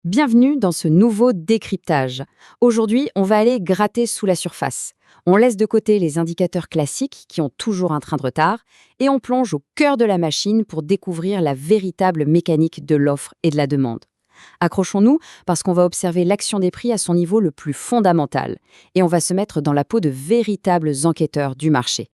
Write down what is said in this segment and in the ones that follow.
Bienvenue dans ce nouveau décryptage. Aujourd'hui, on va aller gratter sous la surface. On laisse de côté les indicateurs classiques qui ont toujours un train de retard et on plonge au cœur de la machine pour découvrir la véritable mécanique de l'offre et de la demande. Accrochons-nous parce qu'on va observer l'action des prix à son niveau le plus fondamental et on va se mettre dans la peau de véritables enquêteurs du marché.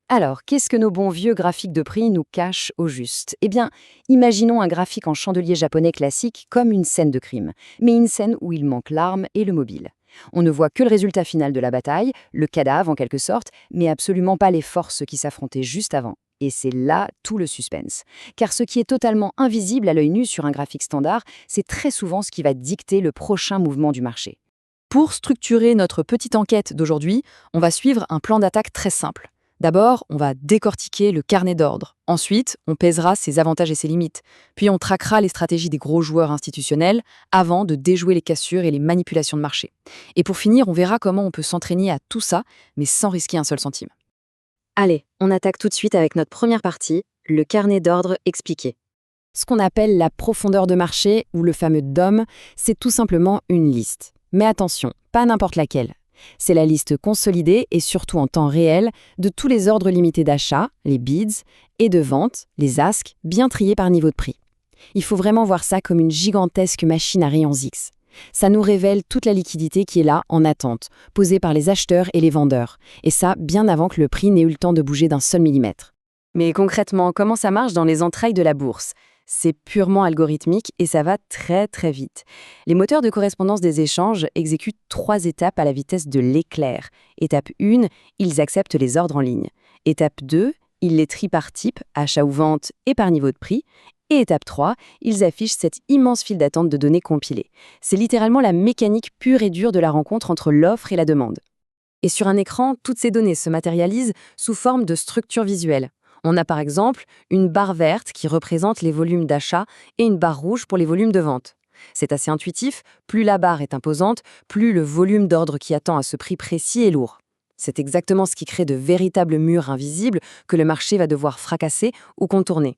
Alors, qu'est-ce que nos bons vieux graphiques de prix nous cachent au juste? Eh bien, imaginons un graphique en chandelier japonais classique comme une scène de crime, mais une scène où il manque l'arme et le mobile. On ne voit que le résultat final de la bataille, le cadavre en quelque sorte, mais absolument pas les forces qui s'affrontaient juste avant. Et c'est là tout le suspense. Car ce qui est totalement invisible à l'œil nu sur un graphique standard, c'est très souvent ce qui va dicter le prochain mouvement du marché. Pour structurer notre petite enquête d'aujourd'hui, on va suivre un plan d'attaque très simple. D'abord, on va décortiquer le carnet d'ordre. Ensuite, on pèsera ses avantages et ses limites. Puis on traquera les stratégies des gros joueurs institutionnels avant de déjouer les cassures et les manipulations de marché. Et pour finir, on verra comment on peut s'entraîner à tout ça, mais sans risquer un seul centime. Allez, on attaque tout de suite avec notre première partie, le carnet d'ordre expliqué. Ce qu'on appelle la profondeur de marché, ou le fameux DOM, c'est tout simplement une liste. Mais attention, pas n'importe laquelle. C'est la liste consolidée et surtout en temps réel de tous les ordres limités d'achat, les bids, et de vente, les asks, bien triés par niveau de prix. Il faut vraiment voir ça comme une gigantesque machine à rayons X. Ça nous révèle toute la liquidité qui est là, en attente, posée par les acheteurs et les vendeurs, et ça bien avant que le prix n'ait eu le temps de bouger d'un seul millimètre. Mais concrètement, comment ça marche dans les entrailles de la bourse? C'est purement algorithmique et ça va très très vite. Les moteurs de correspondance des échanges exécutent 3 étapes à la vitesse de l'éclair. Étape 1, ils acceptent les ordres en ligne. Étape 2, ils les trient par type, achat ou vente et par niveau de prix. Et étape 3, ils affichent cette immense file d'attente de données compilées. C'est littéralement la mécanique pure et dure de la rencontre entre l'offre et la demande. Et sur un écran, toutes ces données se matérialisent sous forme de structures visuelles. On a par exemple une barre verte qui représente les volumes d'achat et une barre rouge pour les volumes de vente. C'est assez intuitif, plus la barre est imposante, plus le volume d'ordre qui attend à ce prix précis est lourd. C'est exactement ce qui crée de véritables murs invisibles que le marché va devoir fracasser ou contourner.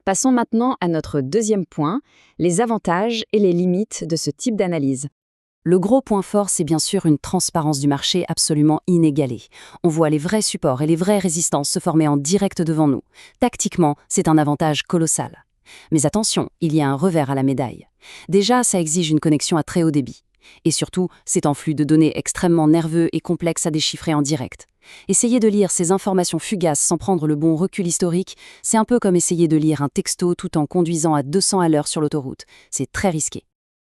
Passons maintenant à notre deuxième point, les avantages et les limites de ce type d'analyse. Le gros point fort, c'est bien sûr une transparence du marché absolument inégalée. On voit les vrais supports et les vraies résistances se former en direct devant nous. Tactiquement, c'est un avantage colossal. Mais attention, il y a un revers à la médaille. Déjà, ça exige une connexion à très haut débit. Et surtout, c'est un flux de données extrêmement nerveux et complexe à déchiffrer en direct. Essayer de lire ces informations fugaces sans prendre le bon recul historique, c'est un peu comme essayer de lire un texto tout en conduisant à 200 à l'heure sur l'autoroute. C'est très risqué.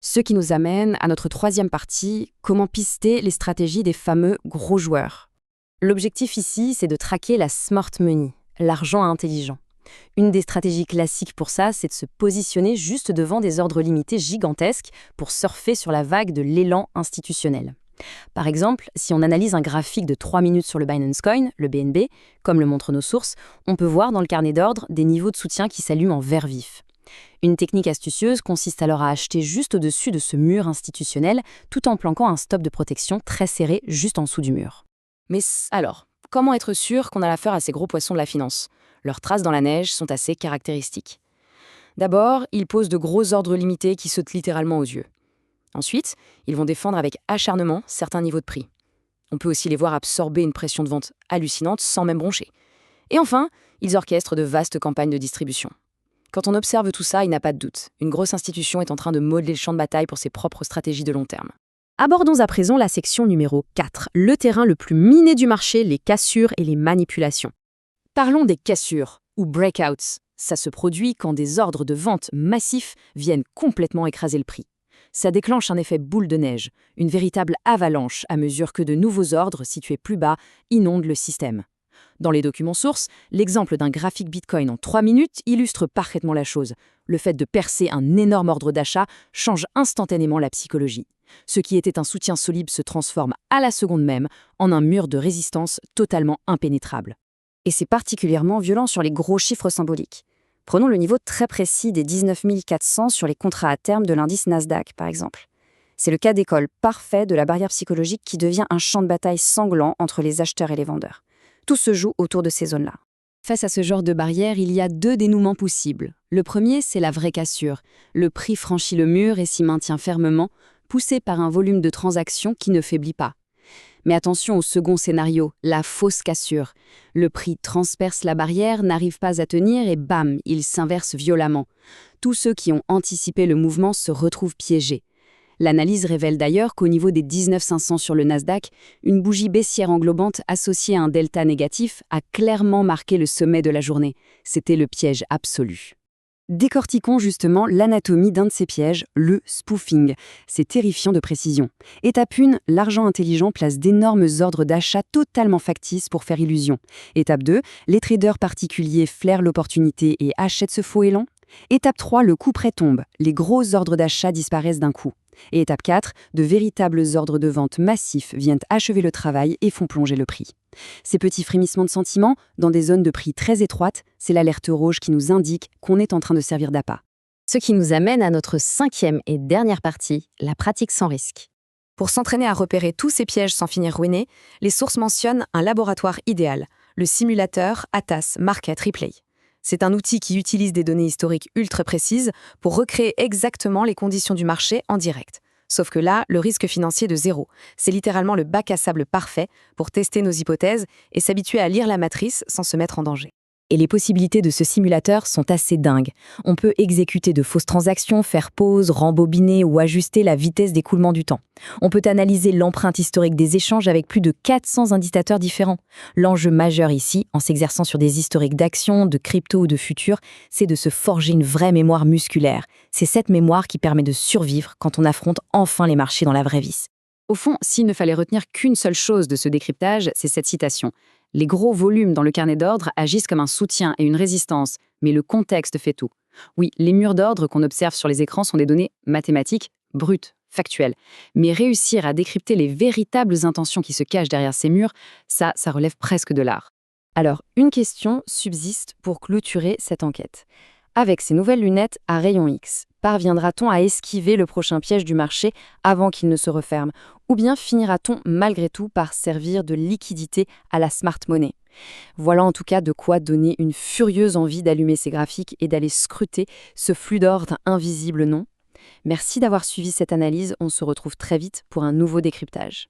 Ce qui nous amène à notre troisième partie, comment pister les stratégies des fameux gros joueurs. L'objectif ici, c'est de traquer la smart money, l'argent intelligent. Une des stratégies classiques pour ça, c'est de se positionner juste devant des ordres limités gigantesques pour surfer sur la vague de l'élan institutionnel. Par exemple, si on analyse un graphique de 3 minutes sur le Binance Coin, le BNB, comme le montrent nos sources, on peut voir dans le carnet d'ordre des niveaux de soutien qui s'allument en vert vif. Une technique astucieuse consiste alors à acheter juste au-dessus de ce mur institutionnel tout en planquant un stop de protection très serré juste en dessous du mur. Mais alors, comment être sûr qu'on a l'affaire à ces gros poissons de la finance? Leurs traces dans la neige sont assez caractéristiques. D'abord, ils posent de gros ordres limités qui sautent littéralement aux yeux. Ensuite, ils vont défendre avec acharnement certains niveaux de prix. On peut aussi les voir absorber une pression de vente hallucinante sans même broncher. Et enfin, ils orchestrent de vastes campagnes de distribution. Quand on observe tout ça, il n'y a pas de doute. Une grosse institution est en train de modeler le champ de bataille pour ses propres stratégies de long terme. Abordons à présent la section numéro 4, le terrain le plus miné du marché, les cassures et les manipulations. Parlons des cassures, ou breakouts. Ça se produit quand des ordres de vente massifs viennent complètement écraser le prix. Ça déclenche un effet boule de neige, une véritable avalanche à mesure que de nouveaux ordres situés plus bas inondent le système. Dans les documents sources, l'exemple d'un graphique Bitcoin en 3 minutes illustre parfaitement la chose. Le fait de percer un énorme ordre d'achat change instantanément la psychologie. Ce qui était un soutien solide se transforme à la seconde même en un mur de résistance totalement impénétrable. Et c'est particulièrement violent sur les gros chiffres symboliques. Prenons le niveau très précis des 19 400 sur les contrats à terme de l'indice Nasdaq, par exemple. C'est le cas d'école parfait de la barrière psychologique qui devient un champ de bataille sanglant entre les acheteurs et les vendeurs. Tout se joue autour de ces zones-là. Face à ce genre de barrière, il y a deux dénouements possibles. Le premier, c'est la vraie cassure. Le prix franchit le mur et s'y maintient fermement, poussé par un volume de transactions qui ne faiblit pas. Mais attention au second scénario, la fausse cassure. Le prix transperce la barrière, n'arrive pas à tenir et bam, il s'inverse violemment. Tous ceux qui ont anticipé le mouvement se retrouvent piégés. L'analyse révèle d'ailleurs qu'au niveau des 19 500 sur le Nasdaq, une bougie baissière englobante associée à un delta négatif a clairement marqué le sommet de la journée. C'était le piège absolu. Décortiquons justement l'anatomie d'un de ces pièges, le spoofing. C'est terrifiant de précision. Étape 1, l'argent intelligent place d'énormes ordres d'achat totalement factices pour faire illusion. Étape 2, les traders particuliers flairent l'opportunité et achètent ce faux élan. Étape 3, le coup près tombe. Les gros ordres d'achat disparaissent d'un coup. Et étape 4, de véritables ordres de vente massifs viennent achever le travail et font plonger le prix. Ces petits frémissements de sentiments, dans des zones de prix très étroites, c'est l'alerte rouge qui nous indique qu'on est en train de servir d'appât. Ce qui nous amène à notre cinquième et dernière partie, la pratique sans risque. Pour s'entraîner à repérer tous ces pièges sans finir ruinés, les sources mentionnent un laboratoire idéal, le simulateur Atas Market Replay. C'est un outil qui utilise des données historiques ultra précises pour recréer exactement les conditions du marché en direct. Sauf que là, le risque financier est de zéro. C'est littéralement le bac à sable parfait pour tester nos hypothèses et s'habituer à lire la matrice sans se mettre en danger. Et les possibilités de ce simulateur sont assez dingues. On peut exécuter de fausses transactions, faire pause, rembobiner ou ajuster la vitesse d'écoulement du temps. On peut analyser l'empreinte historique des échanges avec plus de 400 indicateurs différents. L'enjeu majeur ici, en s'exerçant sur des historiques d'actions, de crypto ou de futurs, c'est de se forger une vraie mémoire musculaire. C'est cette mémoire qui permet de survivre quand on affronte enfin les marchés dans la vraie vie. Au fond, s'il ne fallait retenir qu'une seule chose de ce décryptage, c'est cette citation. Les gros volumes dans le carnet d'ordre agissent comme un soutien et une résistance, mais le contexte fait tout. Oui, les murs d'ordre qu'on observe sur les écrans sont des données mathématiques, brutes, factuelles. Mais réussir à décrypter les véritables intentions qui se cachent derrière ces murs, ça relève presque de l'art. Alors, une question subsiste pour clôturer cette enquête. Avec ces nouvelles lunettes à rayon X, parviendra-t-on à esquiver le prochain piège du marché avant qu'il ne se referme? Ou bien finira-t-on malgré tout par servir de liquidité à la smart money? Voilà en tout cas de quoi donner une furieuse envie d'allumer ces graphiques et d'aller scruter ce flux d'ordre invisible, non? Merci d'avoir suivi cette analyse, on se retrouve très vite pour un nouveau décryptage.